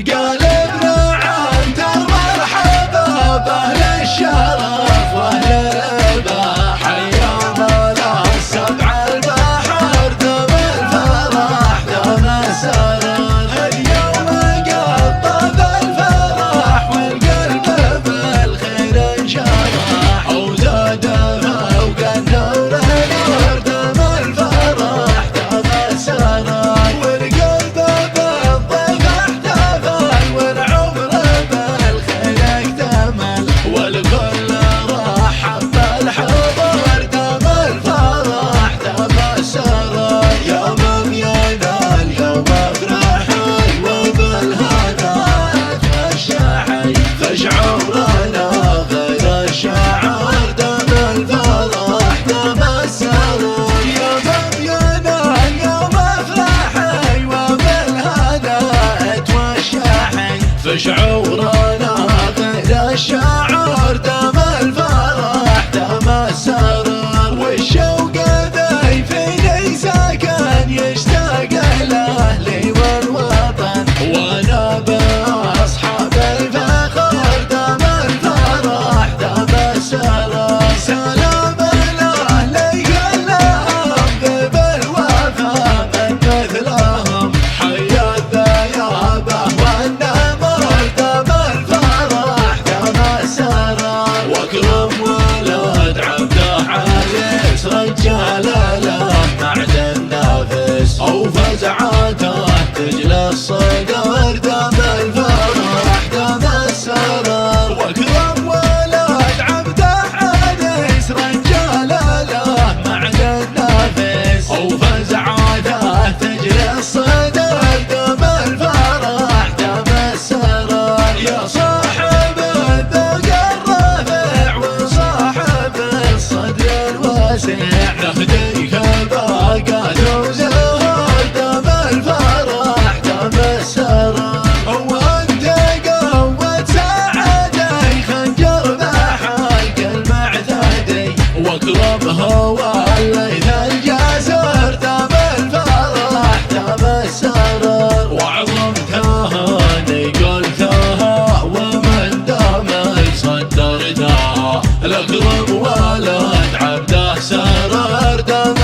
قلب نعم مرحبا بأهل الشرف وأهل الرباح، اليوم لا السبع البحر دم الفرح دم السرر، اليوم قطب الفرح والقلب بالخير انشرح، وزاد فوق النور نور دم الفرح دم السرر، والقلب بالضيف احتفل والعمر بالخير اكتمل، والكل رحب بالحضور دم الفرح دم السرر، يوم ينال يوم افرحي وبالهنا اتفشحي، فشعورنا غير الشعر دم الفرح دم السرور، يوم ينال يوم افرحي وبالهنا اتوشحي، فشعورنا غير الشعر دم الفرح دم السرور، والشوق ذي فيني ساكن يشتاق لاهلي والوطن، وانا باصحاب الفخر دم الفرح دم السرور، سلام لاهلي كلهم ذب الوفا من مثلهم، حيا الذيابه والنمر دم الفرح دم السرور، واكرم ولد عبده عريس رجال له معدن نافس، او فزعاته تجلى الصدر دم الفرح دم السرور، واكرم ولد عبده عريس رجال له معدن نافس، او فزعاته تجلى الصدر دم الفرح دم السرور، يا صاحب الذوق الرافع وصاحب الصدر الواسع، نهديك باقات وزهور دم الفرح دم السرور، وانت قوة سعدي خنجر بحلق المعتدي، واكرم هو الليث الجسر دم الفرح دم السرور، واعظم تهاني قلتها ومن دام صدرتها، الاكرم ولد عبده سرر دم